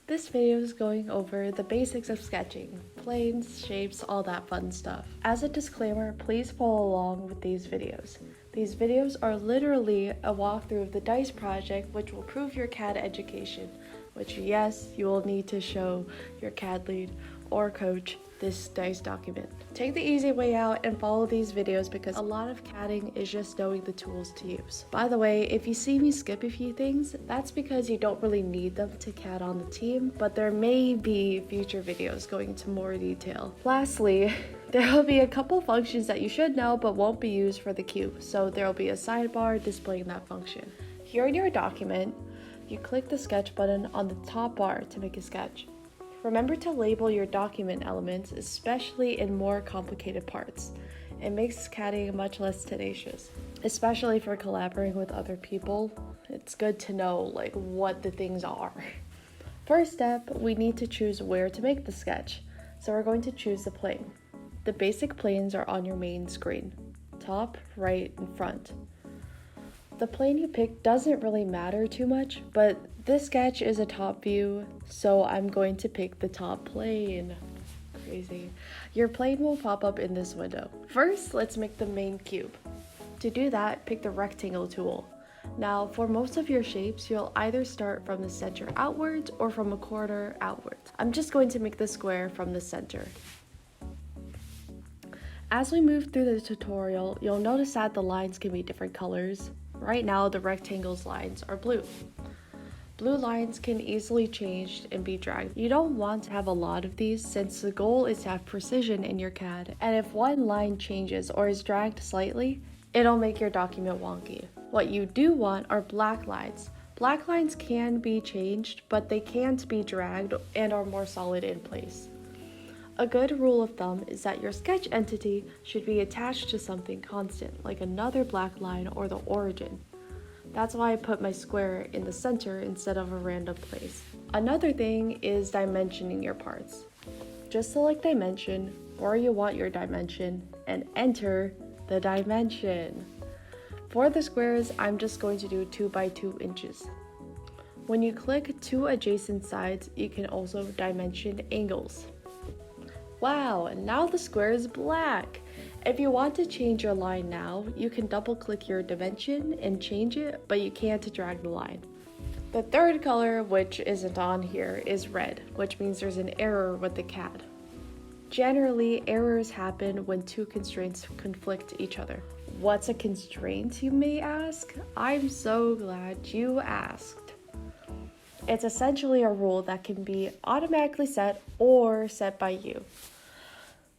This video is going over the basics of sketching, planes, shapes, all that fun stuff. As a disclaimer, please follow along with these videos. These videos are literally a walkthrough of the DICE project, which will prove your CAD education, which yes, you will need to show your CAD lead or coach this DICE document. Take the easy way out and follow these videos because a lot of CADing is just knowing the tools to use. By the way, if you see me skip a few things, that's because you don't really need them to CAD on the team, but there may be future videos going into more detail. Lastly, there will be a couple functions that you should know but won't be used for the cube, so there will be a sidebar displaying that function. Here in your document, you click the sketch button on the top bar to make a sketch. Remember to label your document elements, especially in more complicated parts. It makes CADing much less tenacious, especially for collaborating with other people. It's good to know what the things are. First step, we need to choose where to make the sketch. So we're going to choose the plane. The basic planes are on your main screen, top, right, and front. The plane you pick doesn't really matter too much, but this sketch is a top view, so I'm going to pick the top plane. Crazy. Your plane will pop up in this window. First, let's make the main cube. To do that, pick the rectangle tool. Now, for most of your shapes, you'll either start from the center outwards or from a corner outwards. I'm just going to make the square from the center. As we move through the tutorial, you'll notice that the lines can be different colors. Right now, the rectangle's lines are blue. Blue lines can easily change and be dragged. You don't want to have a lot of these since the goal is to have precision in your CAD, and if one line changes or is dragged slightly, it'll make your document wonky. What you do want are black lines. Black lines can be changed, but they can't be dragged and are more solid in place. A good rule of thumb is that your sketch entity should be attached to something constant, like another black line or the origin. That's why I put my square in the center instead of a random place. Another thing is dimensioning your parts. Just select dimension, where you want your dimension, and enter the dimension. For the squares, I'm just going to do 2 by 2 inches. When you click two adjacent sides, you can also dimension angles. Wow, and now the square is black. If you want to change your line now, you can double click your dimension and change it, but you can't drag the line. The third color, which isn't on here, is red, which means there's an error with the CAD. Generally, errors happen when two constraints conflict each other. What's a constraint, you may ask? I'm so glad you asked. It's essentially a rule that can be automatically set or set by you.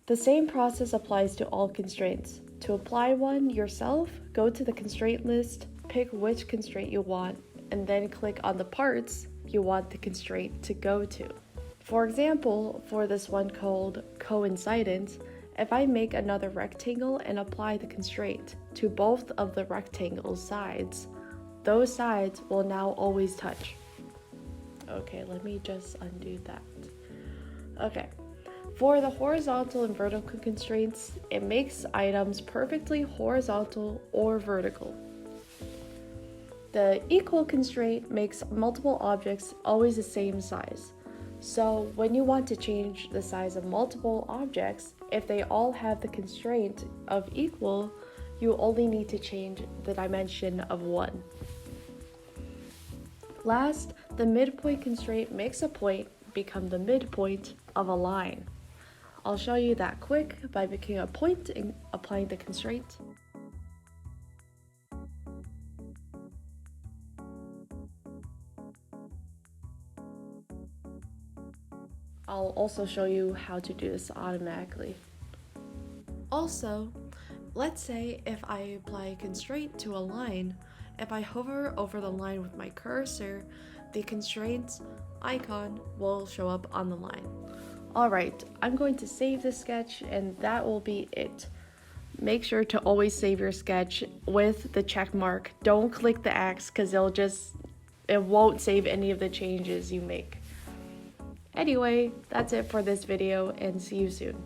The same process applies to all constraints. To apply one yourself, go to the constraint list, pick which constraint you want, and then click on the parts you want the constraint to go to. For example, for this one called coincidence, if I make another rectangle and apply the constraint to both of the rectangle's sides, those sides will now always touch. Okay, let me just undo that. Okay. For the horizontal and vertical constraints, it makes items perfectly horizontal or vertical. The equal constraint makes multiple objects always the same size. So when you want to change the size of multiple objects, if they all have the constraint of equal, you only need to change the dimension of one. Last, the midpoint constraint makes a point become the midpoint of a line. I'll show you that quick by making a point and applying the constraint. I'll also show you how to do this automatically. Also, let's say if I apply a constraint to a line, if I hover over the line with my cursor, the constraints icon will show up on the line. Alright, I'm going to save this sketch and that will be it. Make sure to always save your sketch with the check mark. Don't click the X because it won't save any of the changes you make. Anyway, that's it for this video and see you soon.